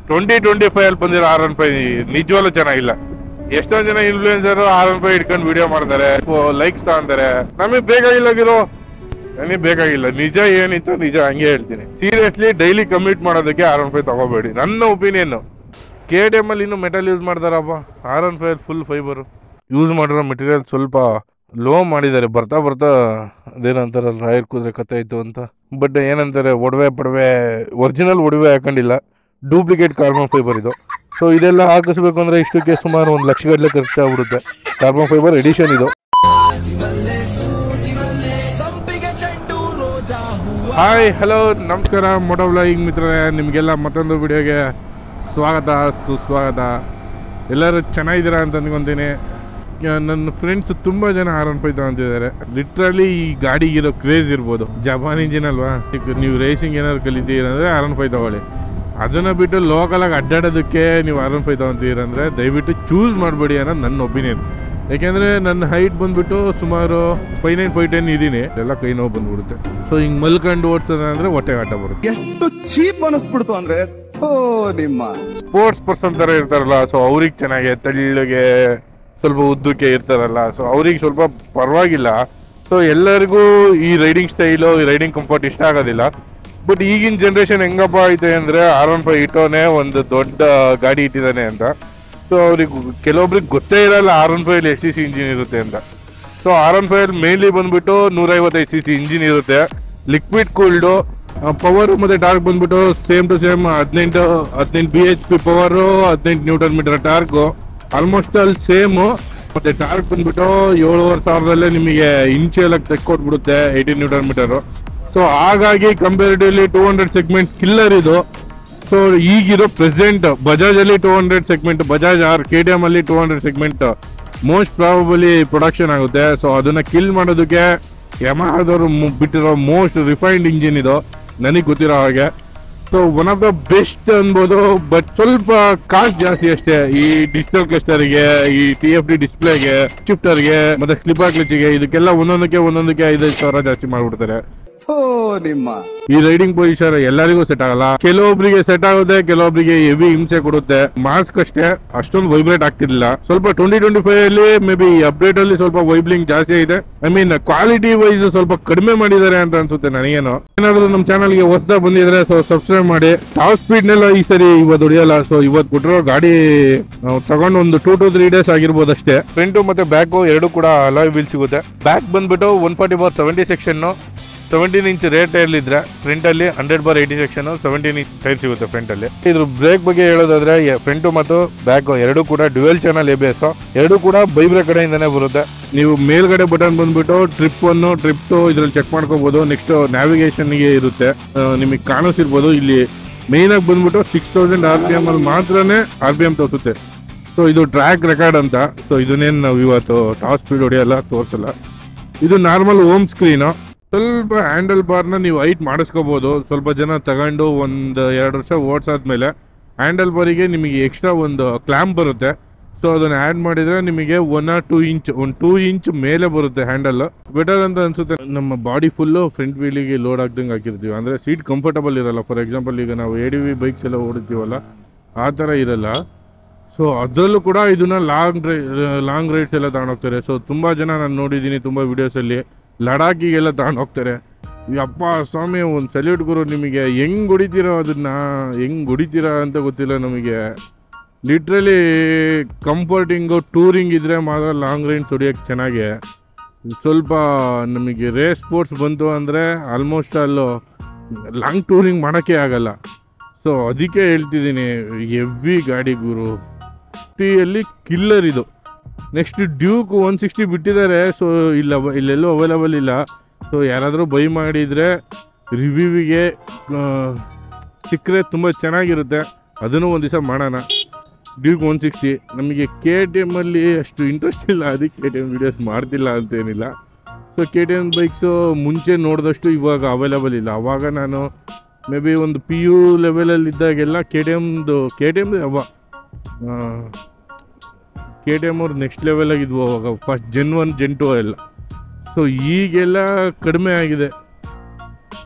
2025 ಅಲ್ಲಿ ಬಂದಿರೋ R15 ನಿಜವಾಗ್ಲೂ ಚೆನ್ನಾಗಿಲ್ಲ. ಎಷ್ಟೊಂದ್ ಜನ ಇನ್ಫ್ಲೂಯೆನ್ಸರ್ R15 ಇಟ್ಕೊಂಡು ವಿಡಿಯೋ ಮಾಡ್ತಾರೆ, ಲೈಕ್ಸ್ ತಗೊಂತಾರೆ. ನಮಗೆ ಬೇಕಾಗಿಲ್ಲ ಗಿರೋ, ನನಗೆ ಬೇಕಾಗಿಲ್ಲ. ನಿಜ ಏನಿತ್ತು ನಿಜ ಹಂಗೆ ಹೇಳ್ತೀನಿ. ಸೀರಿಯಸ್ಲಿ ಡೈಲಿ ಕಮ್ಯೂಟ್ ಮಾಡೋದಕ್ಕೆ R15 ತಗೋಬೇಡಿ, ನನ್ನ ಒಪಿನಿಯನ್. KTM ಅಲ್ಲಿ ಇನ್ನೂ ಮೆಟಲ್ ಯೂಸ್ ಮಾಡ್ತಾರಪ್ಪ. R15 ಫುಲ್ ಫೈಬರ್ ಯೂಸ್ ಮಾಡಿರೋ ಮೆಟೀರಿಯಲ್ ಸ್ವಲ್ಪ ಲೋ ಮಾಡಿದ್ದಾರೆ. ಬರ್ತಾ ಬರ್ತಾ ಅದೇನಂತಾರಲ್ಲ, ರಾಯರ್ ಕುದುರೆ ಕತೆ ಇತ್ತು ಅಂತ. ಬಟ್ ಏನಂತಾರೆ, ಒಡವೆ ಒರಿಜಿನಲ್ ಒಡವೆ ಹಾಕೊಂಡಿಲ್ಲ, ಡೂಪ್ಲಿಕೇಟ್ ಕಾರ್ಬನ್ ಫೈಬರ್ ಇದು. ಸೊ ಇದೆಲ್ಲ ಹಾಕಿಸ್ಬೇಕು ಅಂದ್ರೆ ಇಷ್ಟಕ್ಕೆ ಸುಮಾರು 1 ಲಕ್ಷ ಗಟ್ಟಲೆ ಖರ್ಚಾಗ್ಬಿಡುತ್ತೆ. ಕಾರ್ಬನ್ ಫೈಬರ್ ಎಡಿಷನ್ ಇದು. ಹಾಯ್ ಹಲೋ ನಮಸ್ಕಾರ ಮೋಟೋ ವ್ಲಾಗಿಂಗ್ ಮಿತ್ರರೇ, ನಿಮಗೆಲ್ಲ ಮತ್ತೊಂದು ವಿಡಿಯೋಗೆ ಸ್ವಾಗತ ಸುಸ್ವಾಗತ. ಎಲ್ಲರೂ ಚೆನ್ನಾಗಿದ್ದೀರಾ ಅಂತ ಅಂದ್ಕೊತೀನಿ. ನನ್ನ ಫ್ರೆಂಡ್ಸ್ ತುಂಬ ಜನ R15 ತಗೊಂತಿದ್ದಾರೆ. ಲಿಟ್ರಲಿ ಈ ಗಾಡಿಗಿರೋ ಕ್ರೇಜ್ ಇರ್ಬೋದು. ಜಪಾನ್ ಇಂಜಿನ್ ಅಲ್ವಾ, ನೀವು ರೇಸಿಂಗ್ ಏನಾದ್ರು ಕಲಿತೀರಂದರೆ R15 ತಗೊಳ್ಳಿ. ಅದನ್ನು ಬಿಟ್ಟು ಲೋಕಲಾಗಿ ಅಡ್ಡಾಡೋದಕ್ಕೆ ನೀವು R15 ತಗೊತೀರಂದರೆ ದಯವಿಟ್ಟು ಚೂಸ್ ಮಾಡಬೇಡಿ ಅನ್ನೋದು ನನ್ನ ಒಪಿನಿಯನ್. ಯಾಕೆಂದರೆ ನನ್ನ ಹೈಟ್ ಬಂದುಬಿಟ್ಟು ಸುಮಾರು 5'9", 5'10" ಇದ್ದೀನಿ. ಎಲ್ಲ ಕೈ ನೋವು ಬಂದ್ಬಿಡುತ್ತೆ. ಸೊ ಹಿಂಗೆ ಮಲ್ಕೊಂಡು ಓಡಿಸೋದಂದ್ರೆ ಹೊಟ್ಟೆ ಆಟ ಬರುತ್ತೆ. ಎಷ್ಟು ಚೀಪ್ ಅನಿಸ್ಬಿಡ್ತು ಅಂದರೆ ನಿಮ್ಮ ಸ್ಪೋರ್ಟ್ಸ್ ಪರ್ಸನ್ ಥರ ಇರ್ತಾರಲ್ಲ, ಸೊ ಅವ್ರಿಗೆ ಚೆನ್ನಾಗಿ ತೆಳ್ಳಗೆ ಸ್ವಲ್ಪ ಉದ್ದಕ್ಕೆ ಇರ್ತಾರಲ್ಲ, ಸೊ ಅವ್ರಿಗೆ ಸ್ವಲ್ಪ ಪರವಾಗಿಲ್ಲ. ಸೊ ಎಲ್ಲರಿಗೂ ಈ ರೈಡಿಂಗ್ ಸ್ಟೈಲು, ಈ ರೈಡಿಂಗ್ ಕಂಫರ್ಟ್ ಇಷ್ಟ ಆಗೋದಿಲ್ಲ. ಬಟ್ ಈಗಿನ ಜನ್ರೇಷನ್ ಹೆಂಗಪ್ಪ ಐತೆ ಅಂದರೆ R15 ಇಟ್ಟೋನೆ ಒಂದು ದೊಡ್ಡ ಗಾಡಿ ಇಟ್ಟಿದ್ದಾನೆ ಅಂತ. ಸೊ ಅವ್ರಿಗೆ ಕೆಲವೊಬ್ರಿಗೆ ಗೊತ್ತೇ ಇರಲ್ಲ R15 SCC ಇಂಜಿನ್ ಇರುತ್ತೆ ಅಂತ. ಸೊ R15 ಮೇನ್ಲಿ ಬಂದ್ಬಿಟ್ಟು 155 cc ಇಂಜಿನ್ ಇರುತ್ತೆ, ಲಿಕ್ವಿಡ್ ಕೂಲ್ಡು. ಪವರ್ ಮತ್ತು ಟಾರ್ಕ್ ಬಂದ್ಬಿಟ್ಟು same to same 18 bhp power, 18 Nm torque, almost ಅಲ್ಲಿ ಸೇಮು. ಮತ್ತೆ ಟಾರ್ಕ್ ಬಂದ್ಬಿಟ್ಟು 7,500 ನಿಮಗೆ ಇಂಚಿಯಲ್ಲ ತೆಕ್ಕೊಟ್ಬಿಡುತ್ತೆ 18 Nm. ಸೊ ಹಾಗಾಗಿ ಕಂಪೇರಿಟಿವ್ಲಿ 200 ಸೆಗ್ಮೆಂಟ್ ಕಿಲ್ಲರ್ ಇದು. ಸೊ ಈಗಿರೋ ಪ್ರೆಸೆಂಟ್ ಬಜಾಜ್ ಅಲ್ಲಿ 200 ಸೆಗ್ಮೆಂಟ್, ಬಜಾಜ್ KTM ಅಲ್ಲಿ 200 ಸೆಗ್ಮೆಂಟ್ ಮೋಸ್ಟ್ ಪ್ರಾಬಬಲಿ ಪ್ರೊಡಕ್ಷನ್ ಆಗುತ್ತೆ. ಸೊ ಅದನ್ನ ಕಿಲ್ ಮಾಡೋದಕ್ಕೆ ಯಮಹಾದವರು ಬಿಟ್ಟಿರೋ ಮೋಸ್ಟ್ ರಿಫೈನ್ಡ್ ಇಂಜಿನ್ ಇದು, ನನಗೆ ಗೊತ್ತಿರೋ ಹಾಗೆ. So one of the best ಅನ್ಬೋದು. ಬಟ್ ಸ್ವಲ್ಪ ಕಾಸ್ಟ್ ಜಾಸ್ತಿ ಅಷ್ಟೇ. ಈ ಡಿಜಿಟಲ್ ಕ್ಲಸ್ಟರ್ಗೆ, ಈ TFT ಡಿಸ್ಪ್ಲೇಗೆ, ಶಿಫ್ಟರ್ಗೆ, ಮತ್ತೆ ಸ್ಲಿಪ್ಪರ್ ಕ್ಲಚ್ಗೆ, ಇದಕ್ಕೆಲ್ಲ ಒಂದೊಂದಕ್ಕೆ 5,000 ಜಾಸ್ತಿ ಮಾಡ್ಬಿಡ್ತಾರೆ. ನಿಮ್ಮ ಈ ರೈಡಿಂಗ್ ಪೊಸಿಷನ್ ಎಲ್ಲರಿಗೂ ಸೆಟ್ ಆಗಲ್ಲ. ಕೆಲವೊಬ್ಬರಿಗೆ ಸೆಟ್ ಆಗುತ್ತೆ, ಕೆಲವೊಬ್ಬರಿಗೆ ಹೆವಿ ಹಿಂಸೆ ಕೊಡುತ್ತೆ. ಮಾಸ್ಕ್ ಅಷ್ಟೇ ಅಷ್ಟೊಂದು ವೈಬ್ರೇಟ್ ಆಗ್ತಿರ್ಲಿಲ್ಲ. ಸ್ವಲ್ಪ 2025 ಅಲ್ಲಿ ಮೇ ಬಿ ಅಪ್ಡೇಟ್ ಅಲ್ಲಿ ಸ್ವಲ್ಪ ವೈಬ್ಲಿಂಗ್ ಜಾಸ್ತಿ ಇದೆ. ಐ ಮೀನ್ ಕ್ವಾಲಿಟಿ ವೈಸ್ ಸ್ವಲ್ಪ ಕಡಿಮೆ ಮಾಡಿದ್ದಾರೆ ಅಂತ ಅನ್ಸುತ್ತೆ ನನಗೇನು. ಏನಾದ್ರು ನಮ್ಮ ಚಾನಲ್ ಗೆ ಹೊಸದಾಗಿ ಬಂದಿದ್ರೆ ಸೊ ಸಬ್ಸ್ಕ್ರೈಬ್ ಮಾಡಿ. ಟಾಪ್ ಸ್ಪೀಡ್ ನೆಲ್ಲ ಈ ಸರಿ ಇವತ್ತು ಹೊಡಿಯಲ್ಲ. ಸೊ ಇವತ್ತು ಕೊಟ್ಟಿರೋ ಗಾಡಿ ತಗೊಂಡು ಒಂದು 2 to 3 days ಆಗಿರ್ಬೋದು ಅಷ್ಟೇ. ಫ್ರಂಟ್ ಮತ್ತೆ ಬ್ಯಾಕ್ ಎರಡು ಕೂಡ ಅಲಾಯ್ ವೀಲ್ ಸಿಗುತ್ತೆ. ಬ್ಯಾಕ್ ಬಂದ್ಬಿಟ್ಟು 140/70 ಸೆಕ್ಷನ್, 17 ಇಂಚ್ ರೇರ್ ಟೈರ್ ಇದ್ರೆ, ಫ್ರಂಟ್ ಅಲ್ಲಿ 100/80 ಸೆಕ್ಷನ್ 17 ಇಂಚ್ ಟೈರ್ ಸಿಗುತ್ತೆ ಫ್ರಂಟ್ ಅಲ್ಲಿ. ಇದ್ರ ಬ್ರೇಕ್ ಬಗ್ಗೆ ಹೇಳೋದಾದ್ರೆ ಫ್ರಂಟ್ ಮತ್ತು ಬ್ಯಾಕ್ ಎರಡು ಕೂಡ ಡ್ಯುಯಲ್ ಚಾನಲ್ ABS, ಎರಡು ಕೂಡ ಬೈಬ್ರೇಕ್ ಕಡೆಯಿಂದಾನೆ ಬರುತ್ತೆ. ನೀವು ಮೇಲ್ಗಡೆ ಬಟನ್ ಬಂದ್ಬಿಟ್ಟು ಟ್ರಿಪ್ 1, ಟ್ರಿಪ್ 2 ಇದ್ರಲ್ಲಿ ಚೆಕ್ ಮಾಡ್ಕೋಬಹುದು. ನೆಕ್ಸ್ಟ್ ನ್ಯಾವಿಗೇಷನ್ ಗೆ ಇರುತ್ತೆ, ನಿಮಗೆ ಕಾಣಿಸಿರ್ಬೋದು. ಇಲ್ಲಿ ಮೇನ್ ಆಗಿ ಬಂದ್ಬಿಟ್ಟು 6000 RPM ಅಲ್ಲಿ ಮಾತ್ರನೇ RPM ತೋರಿಸುತ್ತೆ. ಸೊ ಇದು ಟ್ರ್ಯಾಕ್ ರೆಕಾರ್ಡ್ ಅಂತ. ಸೊ ಇದನ್ನೇನು ನಾವು ಇವತ್ತು ಟಾಪ್ ಸ್ಪೀಡ್ ಹೊಡೆಯಲ್ಲ, ತೋರಿಸಲ್ಲ. ಇದು ನಾರ್ಮಲ್ ಹೋಮ್ ಸ್ಕ್ರೀನು. ಸ್ವಲ್ಪ ಹ್ಯಾಂಡಲ್ ಬಾರ್ನ ನೀವು ಹೈಟ್ ಮಾಡಿಸ್ಕೋಬೋದು. ಸ್ವಲ್ಪ ಜನ ತಗೊಂಡು 1-2 ವರ್ಷ ಓಡಿಸಾದ್ಮೇಲೆ ಹ್ಯಾಂಡಲ್ ಬಾರಿಗೆ ನಿಮಗೆ ಎಕ್ಸ್ಟ್ರಾ ಒಂದು ಕ್ಲ್ಯಾಂಪ್ ಬರುತ್ತೆ. ಸೊ ಅದನ್ನು ಆ್ಯಡ್ ಮಾಡಿದರೆ ನಿಮಗೆ 1 or 2 ಇಂಚ್, 2 ಇಂಚ್ ಮೇಲೆ ಬರುತ್ತೆ ಹ್ಯಾಂಡಲ್. ಬೆಟರ್ ಅಂತ ಅನಿಸುತ್ತೆ. ನಮ್ಮ ಬಾಡಿ ಫುಲ್ಲು ಫ್ರಂಟ್ ವೀಲಿಗೆ ಲೋಡ್ ಆಗ್ದಂಗೆ ಹಾಕಿರ್ತೀವಿ, ಅಂದರೆ ಸೀಟ್ ಕಂಫರ್ಟಬಲ್ ಇರಲ್ಲ. ಫಾರ್ ಎಕ್ಸಾಂಪಲ್ ಈಗ ನಾವು ADV ಬೈಕ್ಸ್ ಎಲ್ಲ ಓಡಿರ್ತೀವಲ್ಲ, ಆ ಥರ ಇರಲ್ಲ. ಸೊ ಅದರಲ್ಲೂ ಕೂಡ ಇದನ್ನ ಲಾಂಗ್ ರೈಡ್ಸ್ ಎಲ್ಲ ತಗೊಂಡೋಗ್ತಾರೆ. ಸೊ ತುಂಬ ಜನ ನಾನು ನೋಡಿದ್ದೀನಿ, ತುಂಬ ವೀಡಿಯೋಸಲ್ಲಿ ಲಡಾಖಿಗೆಲ್ಲ ತಗೊಂಡು ಹೋಗ್ತಾರೆ. ಯಪ್ಪ ಸ್ವಾಮಿ, ಒಂದು ಸಲ್ಯೂಟ್ ಗುರು ನಿಮಗೆ. ಹೆಂಗೆ ಹೊಡಿತೀರೋ ಅದನ್ನು, ಹೆಂಗೆ ಹೊಡಿತೀರಾ ಅಂತ ಗೊತ್ತಿಲ್ಲ ನಮಗೆ. ಲಿಟ್ರಲಿ ಕಂಫರ್ಟಿಂಗು ಟೂರಿಂಗ್ ಇದ್ದರೆ ಮಾತ್ರ ಲಾಂಗ್ ರೈಡ್ಸ್ ಹೊಡಿಯೋಕ್ಕೆ ಚೆನ್ನಾಗೆ. ಸ್ವಲ್ಪ ನಮಗೆ ರೇಸ್ ಸ್ಪೋರ್ಟ್ಸ್ ಬಂತು ಅಂದರೆ ಆಲ್ಮೋಸ್ಟ್ ಅಲ್ಲೂ ಲಾಂಗ್ ಟೂರಿಂಗ್ ಮಾಡೋಕ್ಕೆ ಆಗಲ್ಲ. ಸೊ ಅದಕ್ಕೆ ಹೇಳ್ತಿದ್ದೀನಿ, ಹೆವಿ ಗಾಡಿ ಗುರು. ಟಿಯಲ್ಲಿ ಕಿಲ್ಲರ್ ಇದು. ನೆಕ್ಸ್ಟ್ ಡ್ಯೂಕ್ 160 ಬಿಟ್ಟಿದ್ದಾರೆ. ಸೊ ಇಲ್ಲೆಲ್ಲೂ ಅವೈಲಬಲ್ ಇಲ್ಲ. ಸೊ ಯಾರಾದರೂ ಬೈ ಮಾಡಿದರೆ ರಿವ್ಯೂವಿಗೆ ಸಿಕ್ಕರೆ ತುಂಬ ಚೆನ್ನಾಗಿರುತ್ತೆ. ಅದನ್ನು ಒಂದು ದಿವಸ ಮಾಡೋಣ. ಡ್ಯೂಕ್ 160 ನಮಗೆ KTM ಅಲ್ಲಿ ಅಷ್ಟು ಇಂಟ್ರೆಸ್ಟ್ ಇಲ್ಲ, ಅದಕ್ಕೆ KTM ವೀಡಿಯೋಸ್ ಮಾಡ್ತಿಲ್ಲ ಅಂತೇನಿಲ್ಲ. ಸೊ KTM ಬೈಕ್ಸು ಮುಂಚೆ ನೋಡಿದಷ್ಟು ಇವಾಗ ಅವೈಲಬಲ್ ಇಲ್ಲ. ಅವಾಗ ನಾನು ಮೇ ಬಿ ಒಂದು PU ಲೆವೆಲಲ್ಲಿ ಇದ್ದಾಗೆಲ್ಲ KTMದು KTM ಅವ್ರು ನೆಕ್ಸ್ಟ್ ಲೆವೆಲ್ ಆಗಿದ್ವು ಅವಾಗ, ಫಸ್ಟ್ Gen 1 Gen 2 ಎಲ್ಲ. ಸೊ ಈಗೆಲ್ಲ ಕಡಿಮೆ ಆಗಿದೆ.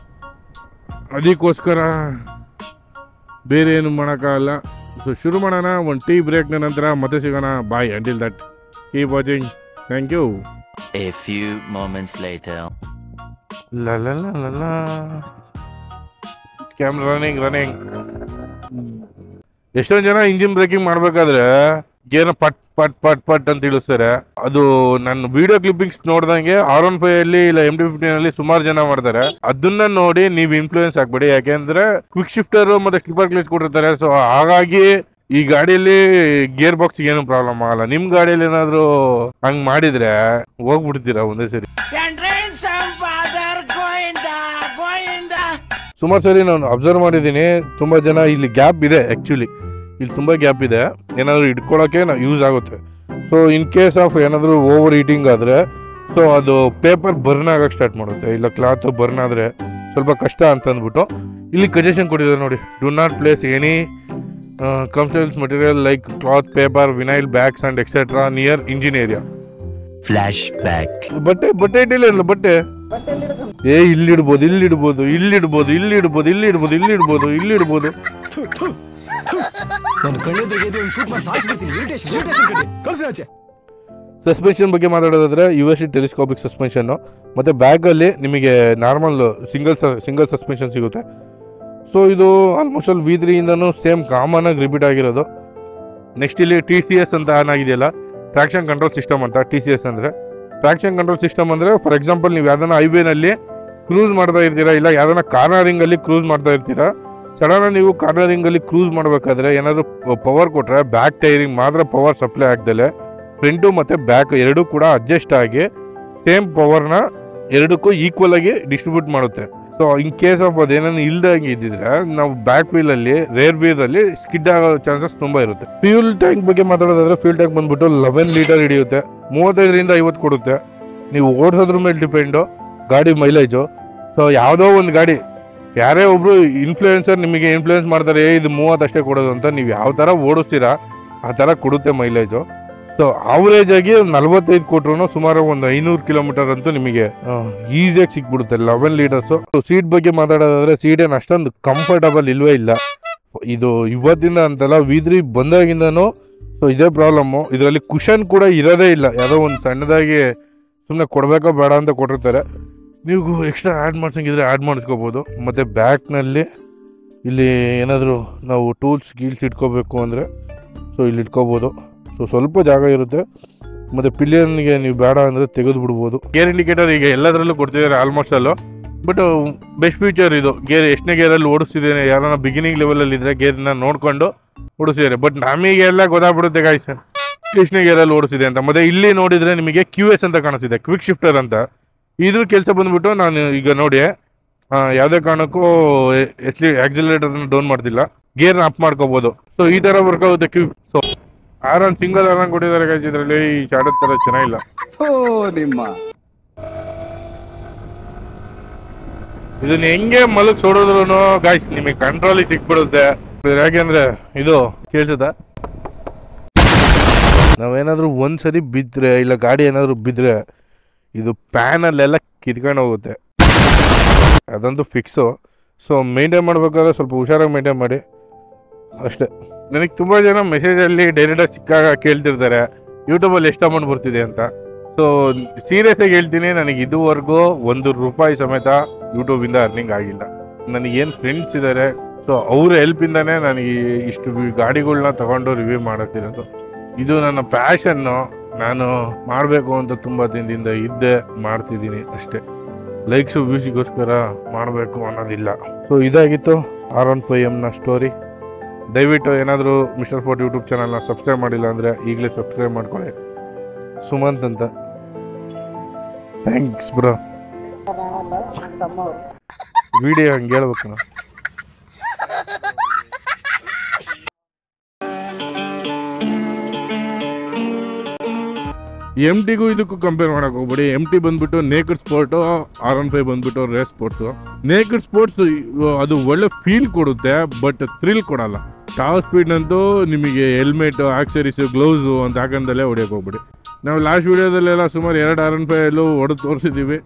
ಅದಕ್ಕೋಸ್ಕರ ಬೇರೆ ಏನು ಮಾಡೋಕ್ಕಾಗಲ್ಲ. ಸೊ ಶುರು ಮಾಡೋಣ. ಒಂದು ಟೀ ಬ್ರೇಕ್ನ ನಂತರ ಮತ್ತೆ ಸಿಗೋಣ. Bye. Until that keep watching. Thank you. A few moments later. La camera running. ಎಷ್ಟೊಂದು ಜನ ಇಂಜಿನ್ ಬ್ರೇಕಿಂಗ್ ಮಾಡ್ಬೇಕಾದ್ರೆ ಏನೋ ಪಟ್ ಪಟ್ ಪಟ್ ಪಟ್ ಅಂತ ತಿಳಿಸ್ತಾರೆ. ಅದು ನನ್ನ ವಿಡಿಯೋ ಕ್ಲಿಪ್ಪಿಂಗ್ಸ್ ನೋಡ್ದಂಗೆ R15 ಅಲ್ಲಿ ಇಲ್ಲ MT-15 ಅಲ್ಲಿ ಸುಮಾರು ಜನ ಮಾಡ್ತಾರೆ. ಅದನ್ನ ನೋಡಿ ನೀವು ಇನ್ಫ್ಲೂಯೆನ್ಸ್ ಆಗ್ಬೇಡಿ. ಯಾಕೆಂದ್ರೆ ಕ್ವಿಕ್ ಶಿಫ್ಟರ್ ಮತ್ತೆ ಸ್ಲಿಪ್ಪರ್ ಕ್ಲಚ್ ಕೊಟ್ಟಿರ್ತಾರೆ. ಸೊ ಹಾಗಾಗಿ ಈ ಗಾಡಿಯಲ್ಲಿ ಗೇರ್ ಬಾಕ್ಸ್ ಏನು ಪ್ರಾಬ್ಲಮ್ ಆಗಲ್ಲ. ನಿಮ್ ಗಾಡಿಯಲ್ಲಿ ಏನಾದ್ರು ಹಂಗ್ ಮಾಡಿದ್ರೆ ಹೋಗ್ಬಿಡ್ತೀರಾ ಒಂದೇ ಸರಿ. ಸುಮಾರು ಸರಿ ನಾನು ಅಬ್ಸರ್ವ್ ಮಾಡಿದ್ದೀನಿ. ತುಂಬಾ ಜನ ಇಲ್ಲಿ ಗ್ಯಾಪ್ ಇದೆ. ಆಕ್ಚುಲಿ ಇಲ್ಲಿ ತುಂಬಾ ಗ್ಯಾಪ್ ಇದೆ. ಏನಾದ್ರು ಇಟ್ಕೊಳ್ಳೋಕೆ ಯೂಸ್ ಆಗುತ್ತೆ. ಸೊ ಇನ್ ಕೇಸ್ ಆಫ್ ಏನಾದ್ರು ಓವರ್ ಹೀಟಿಂಗ್ ಆದ್ರೆ ಸೊ ಅದು ಪೇಪರ್ ಬರ್ನ್ ಆಗಕ್ಕೆ ಸ್ಟಾರ್ಟ್ ಮಾಡುತ್ತೆ. ಇಲ್ಲ ಕ್ಲಾತ್ ಬರ್ನ್ ಆದ್ರೆ ಸ್ವಲ್ಪ ಕಷ್ಟ ಅಂತ ಅಂದ್ಬಿಟ್ಟು ಇಲ್ಲಿ ಸಜೆಷನ್ ಕೊಟ್ಟಿದ್ದಾರೆ ನೋಡಿ. Do not place any construction material like cloth, paper, vinyl bags and etcetera near engine area. Flashback. ಬಟ್ಟೆ ಇಟ್ಟಿಲ್ಲ. ಬಟ್ಟೆ ಇಲ್ಲಿಡ್ಬೋದು. ಸಸ್ಪೆನ್ಷನ್ ಬಗ್ಗೆ ಮಾತಾಡೋದಾದ್ರೆ USD ಟೆಲಿಸ್ಕೋಪಿಕ್ ಸಸ್ಪೆನ್ಷನ್ ಮತ್ತೆ ಬ್ಯಾಗ್ ಅಲ್ಲಿ ನಿಮಗೆ ನಾರ್ಮಲ್ ಸಿಂಗಲ್ ಸಸ್ಪೆನ್ಷನ್ ಸಿಗುತ್ತೆ. ಸೊ ಇದು ಆಲ್ಮೋಸ್ಟ್ ಅಲ್ಲಿ V3 ಇಂದನೂ ಸೇಮ್ ಕಾಮನ್ ಆಗಿ ರಿಪೀಟ್ ಆಗಿರೋದು. ನೆಕ್ಸ್ಟ್ ಇಲ್ಲಿ TCS ಅಂತ ಆನ್ ಆಗಿದೆಯಲ್ಲ, ಟ್ರಾಕ್ಷನ್ ಕಂಟ್ರೋಲ್ ಸಿಸ್ಟಮ್ ಅಂತ. TCS ಅಂದ್ರೆ ಟ್ರಾಕ್ಷನ್ ಕಂಟ್ರೋಲ್ ಸಿಸ್ಟಮ್ ಅಂದ್ರೆ ಫಾರ್ ಎಕ್ಸಾಂಪಲ್ ನೀವು ಯಾವ್ದಾನ ಹೈವೇನಲ್ಲಿ ಕ್ರೂಸ್ ಮಾಡ್ತಾ ಇರ್ತೀರಾ, ಇಲ್ಲ ಯಾವ್ದಾನ ಕಾರ್ನರಿಂಗ್ ಅಲ್ಲಿ ಕ್ರೂಸ್ ಮಾಡ್ತಾ ಇರ್ತೀರಾ. ಸಡನ್ ನೀವು ಕಾರ್ನರಿಂಗ್ ಅಲ್ಲಿ ಕ್ರೂಸ್ ಮಾಡ್ಬೇಕಾದ್ರೆ ಏನಾದ್ರು ಪವರ್ ಕೊಟ್ರೆ ಬ್ಯಾಕ್ ಟೈರಿಂಗ್ ಮಾತ್ರ ಪವರ್ ಸಪ್ಲೈ ಆಗ್ದಲೆ ಫ್ರಂಟು ಮತ್ತೆ ಬ್ಯಾಕ್ ಎರಡೂ ಕೂಡ ಅಡ್ಜಸ್ಟ್ ಆಗಿ ಸೇಮ್ ಪವರ್ನ ಎರಡಕ್ಕೂ ಈಕ್ವಲ್ ಆಗಿ ಡಿಸ್ಟ್ರಿಬ್ಯೂಟ್ ಮಾಡುತ್ತೆ. ಸೊ ಇನ್ ಕೇಸ್ ಆಫ್ ಅದೇನನ್ನು ಇಲ್ದಂಗೆ ಇದ್ದಿದ್ರೆ ನಾವು ಬ್ಯಾಕ್ ವೀಲ್ ಅಲ್ಲಿ ರೇರ್ ವೀಲ್ ಅಲ್ಲಿ ಸ್ಕಿಡ್ ಆಗೋ ಚಾನ್ಸಸ್ ತುಂಬಾ ಇರುತ್ತೆ. ಫ್ಯೂಲ್ ಟ್ಯಾಂಕ್ ಬಗ್ಗೆ ಮಾತಾಡೋದಾದ್ರೆ ಫ್ಯೂಲ್ ಟ್ಯಾಂಕ್ ಬಂದ್ಬಿಟ್ಟು 11 ಲೀಟರ್ ಹಿಡಿಯುತ್ತೆ. 35ರಿಂದ 50 ಕೊಡುತ್ತೆ. ನೀವು ಓಡಿಸೋದ್ರ ಮೇಲೆ ಡಿಪೆಂಡು ಗಾಡಿ ಮೈಲೇಜು. ಸೊ ಯಾವುದೋ ಒಂದು ಗಾಡಿ ಯಾರೇ ಒಬ್ರು ಇನ್ಫ್ಲೂಯೆನ್ಸರ್ ನಿಮಗೆ ಇನ್ಫ್ಲೂಯೆನ್ಸ್ ಮಾಡ್ತಾರೆ ಇದು 30 ಅಷ್ಟೇ ಕೊಡೋದು ಅಂತ, ನೀವು ಯಾವ ಥರ ಓಡಿಸ್ತೀರಾ ಆ ಥರ ಕೊಡುತ್ತೆ ಮೈಲೇಜು. ಸೊ ಅವರೇಜ್ ಆಗಿ 45 ಕೊಟ್ರು ಸುಮಾರು ಒಂದು 500 ಕಿಲೋಮೀಟರ್ ಅಂತೂ ನಿಮಗೆ ಈಸಿಯಾಗಿ ಸಿಕ್ಬಿಡುತ್ತೆ 11 ಲೀಟರ್ಸು. ಸೀಟ್ ಬಗ್ಗೆ ಮಾತಾಡೋದಾದ್ರೆ ಸೀಟ್ ಏನು ಅಷ್ಟೊಂದು ಕಂಫರ್ಟಬಲ್ ಇಲ್ವೇ ಇಲ್ಲ. ಇದು ಇವತ್ತಿಂದ ಅಂತಲ್ಲ, V3 ಬಂದಾಗಿಂದನೂ ಸೊ ಇದೇ ಪ್ರಾಬ್ಲಮ್ಮು. ಇದರಲ್ಲಿ ಕುಷನ್ ಕೂಡ ಇರೋದೇ ಇಲ್ಲ. ಯಾವುದೋ ಒಂದು ಸಣ್ಣದಾಗಿ ಸುಮ್ಮನೆ ಕೊಡಬೇಕೋ ಬೇಡ ಅಂತ ಕೊಟ್ಟಿರ್ತಾರೆ. ನೀವು ಎಕ್ಸ್ಟ್ರಾ ಆ್ಯಡ್ ಮಾಡ್ಸಂಗಿದ್ರೆ ಆ್ಯಡ್ ಮಾಡಿಸ್ಕೋಬೋದು. ಮತ್ತು ಬ್ಯಾಕ್ನಲ್ಲಿ ಇಲ್ಲಿ ಏನಾದರೂ ನಾವು ಟೂಲ್ಸ್ ಗೀಲ್ಸ್ ಇಟ್ಕೋಬೇಕು ಅಂದರೆ ಸೊ ಇಲ್ಲಿ ಇಟ್ಕೋಬೋದು. ಸೊ ಸ್ವಲ್ಪ ಜಾಗ ಇರುತ್ತೆ. ಮತ್ತು ಪಿಲಿಯನ್ಗೆ ನೀವು ಬೇಡ ಅಂದರೆ ತೆಗೆದು ಬಿಡ್ಬೋದು. ಗೇರ್ ಇಂಡಿಕೇಟರ್ ಈಗ ಎಲ್ಲದರಲ್ಲೂ ಕೊಡ್ತಿದ್ದಾರೆ ಆಲ್ಮೋಸ್ಟ್ ಅಲ್ಲೂ. ಬಟ್ ಬೆಸ್ಟ್ ಫ್ಯೂಚರ್ ಇದು. ಗೇರ್ ಎಷ್ಟನೇ ಗೇರಲ್ಲಿ ಓಡಿಸ್ತಿದ್ದೇನೆ, ಯಾರನ್ನ ಬಿಗಿನಿಂಗ್ ಲೆವೆಲಲ್ಲಿ ಇದ್ದರೆ ಗೇರ್ನ ನೋಡಿಕೊಂಡು ಓಡಿಸಿದ್ದಾರೆ. ಬಟ್ ನಮಗೆಲ್ಲ ಗೊತ್ತಾಗ್ಬಿಡುತ್ತೆ ಗಾಯ್ಸ್ ಎಷ್ಟನೇ ಗೇರಲ್ಲಿ ಓಡಿಸಿದೆ ಅಂತ. ಮತ್ತು ಇಲ್ಲಿ ನೋಡಿದರೆ ನಿಮಗೆ QS ಅಂತ ಕಾಣಿಸ್ತಿದೆ, ಕ್ವಿಕ್ ಶಿಫ್ಟರ್ ಅಂತ. ಇದ್ರ ಕೆಲಸ ಬಂದ್ಬಿಟ್ಟು ನಾನು ಈಗ ನೋಡಿ ಯಾವುದೇ ಕಾರಣಕ್ಕೂ ಆಕ್ಸಿಲರೇಟರ್ನ ಡೌನ್ ಮಾಡ್ತಿಲ್ಲ, ಗೇರ್ನ ಅಪ್ ಮಾಡ್ಕೋಬೋದು. ಸೊ ಈ ಥರ ವರ್ಕ್ ಆಗುತ್ತೆ. ಸೊ ಸಿಂಗಲ್ ಆರಾಮ್ ಕೊಟ್ಟಿದ್ದಾರೆ ಗಾಯ್ಸ್. ಇದರಲ್ಲಿ ಈ ಚಾಟದ ಥರ ಚೆನ್ನಾಗಿಲ್ಲ. ಇದನ್ನ ಹೆಂಗೆ ಮಲಗ್ ಸೋಡಿದ್ರು ಗಾಯ್ಸ್ ನಿಮಗೆ ಕಂಟ್ರೋಲಿಗೆ ಸಿಕ್ಬಿಡುತ್ತೆ. ಯಾಕೆಂದ್ರೆ ಇದು ಕೇಳ್ತದ, ನಾವೇನಾದ್ರೂ ಒಂದ್ಸರಿ ಬಿದ್ದರೆ ಇಲ್ಲ ಗಾಡಿ ಏನಾದ್ರು ಬಿದ್ದರೆ ಇದು ಪ್ಯಾನಲ್ಲೆಲ್ಲ ಕಿತ್ಕೊಂಡು ಹೋಗುತ್ತೆ. ಅದಂತೂ ಫಿಕ್ಸು. ಸೊ ಮೇಂಟೈನ್ ಮಾಡ್ಬೇಕಾದ್ರೆ ಸ್ವಲ್ಪ ಹುಷಾರಾಗಿ ಮೇಂಟೈನ್ ಮಾಡಿ ಅಷ್ಟೇ. ನನಗೆ ತುಂಬ ಜನ ಮೆಸೇಜಲ್ಲಿ ಡೈರೆಕ್ಟಾಗಿ ಸಿಕ್ಕಾಗ ಕೇಳ್ತಿರ್ತಾರೆ ಯೂಟ್ಯೂಬಲ್ಲಿ ಎಷ್ಟು ಅಮೌಂಟ್ ಬರ್ತಿದೆ ಅಂತ. ಸೊ ಸೀರಿಯಸ್ ಆಗಿ ಹೇಳ್ತೀನಿ, ನನಗೆ ಇದುವರೆಗೂ ₹1 ಸಮೇತ ಯೂಟ್ಯೂಬಿಂದ ಅರ್ನಿಂಗ್ ಆಗಿಲ್ಲ. ನನಗೇನು ಫ್ರೆಂಡ್ಸ್ ಇದ್ದಾರೆ, ಸೊ ಅವ್ರ ಹೆಲ್ಪಿಂದನೇ ನನಗೆ ಇಷ್ಟು ಗಾಡಿಗಳನ್ನ ತಗೊಂಡು ರಿವ್ಯೂ ಮಾಡತ್ತಿರೋದು. ಇದು ನನ್ನ ಪ್ಯಾಷನ್ನು. ನಾನು ಮಾಡಬೇಕು ಅಂತ ತುಂಬ ದಿನದಿಂದ ಇದ್ದೆ, ಮಾಡ್ತಿದ್ದೀನಿ ಅಷ್ಟೇ. ಲೈಕ್ಸು ವ್ಯೂಸಿಗೋಸ್ಕರ ಮಾಡಬೇಕು ಅನ್ನೋದಿಲ್ಲ. ಸೊ ಇದಾಗಿತ್ತು R15M ಸ್ಟೋರಿ. ದಯವಿಟ್ಟು ಏನಾದರೂ ಮಿಸ್ಟರ್ ಫೋರ್ಟ್ ಯೂಟ್ಯೂಬ್ ಚಾನಲ್ನ ಸಬ್ಸ್ಕ್ರೈಬ್ ಮಾಡಿಲ್ಲ ಅಂದರೆ ಈಗಲೇ ಸಬ್ಸ್ಕ್ರೈಬ್ ಮಾಡ್ಕೊಳ್ಳಿ. ಸುಮಂತ್ ಅಂತ. Thanks bro. ವಿಡಿಯೋ ಹಂಗೆ ಹೇಳ್ಬೇಕು ನಾವು. MTಗೂ ಇದಕ್ಕೂ ಕಂಪೇರ್ ಮಾಡಕ್ ಹೋಗ್ಬೇಡಿ. MT ಬಂದ್ಬಿಟ್ಟು ನೇಕೆಡ್ ಸ್ಪೋರ್ಟು, R15 ಬಂದ್ಬಿಟ್ಟು ರೇಸ್ ಸ್ಪೋರ್ಟ್ಸು. ನೇಕೆಡ್ ಸ್ಪೋರ್ಟ್ಸ್ ಅದು ಒಳ್ಳೆ ಫೀಲ್ ಕೊಡುತ್ತೆ, ಬಟ್ ಥ್ರಿಲ್ ಕೊಡಲ್ಲ. ಟಾಪ್ ಸ್ಪೀಡ್ ಅಂತೂ ನಿಮಗೆ ಹೆಲ್ಮೆಟ್, ಆಕ್ಸರೀಸು, ಗ್ಲೌಸು ಅಂತ ಹಾಕಂದಲ್ಲೇ ಹೊಡಿಯೋಕೆ ಹೋಗ್ಬಿಡಿ. ನಾವು ಲಾಸ್ಟ್ ವೀಡಿಯೋದಲ್ಲೆಲ್ಲ ಸುಮಾರು 2 R15 ಹೊಡೆದು ತೋರಿಸಿದ್ದೀವಿ.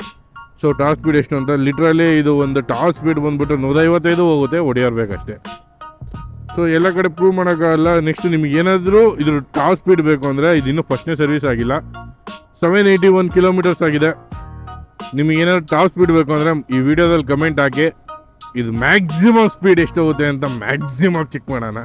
ಸೊ ಟಾಪ್ ಸ್ಪೀಡ್ ಎಷ್ಟು ಅಂತ ಲಿಟ್ರಲಿ ಇದು ಒಂದು ಟಾಪ್ ಸ್ಪೀಡ್ ಬಂದ್ಬಿಟ್ಟು 155 ಹೋಗುತ್ತೆ, ಹೊಡಿಯೋರ್ಬೇಕಷ್ಟೇ. ಸೊ ಎಲ್ಲ ಕಡೆ ಪ್ರೂವ್ ಮಾಡೋಕ್ಕಾಗಲ್ಲ. ನೆಕ್ಸ್ಟ್ ನಿಮ್ಗೆ ಏನಾದರೂ ಇದ್ರ ಟಾಪ್ ಸ್ಪೀಡ್ ಬೇಕು ಅಂದರೆ ಇದು ಇನ್ನೂ ಫಸ್ಟ್ನೇ ಸರ್ವಿಸ್ ಆಗಿಲ್ಲ, 781 ಕಿಲೋಮೀಟರ್ಸ್ ಆಗಿದೆ. ನಿಮಗೆ ಏನಾದ್ರು ಟಾಪ್ ಸ್ಪೀಡ್ ಬೇಕು ಅಂದರೆ ಈ ವಿಡಿಯೋದಲ್ಲಿ ಕಮೆಂಟ್ ಹಾಕಿ, ಇದು ಮ್ಯಾಕ್ಸಿಮಮ್ ಸ್ಪೀಡ್ ಎಷ್ಟು ಹೋಗುತ್ತೆ ಅಂತ ಮ್ಯಾಕ್ಸಿಮಮ್ ಚೆಕ್ ಮಾಡೋಣ.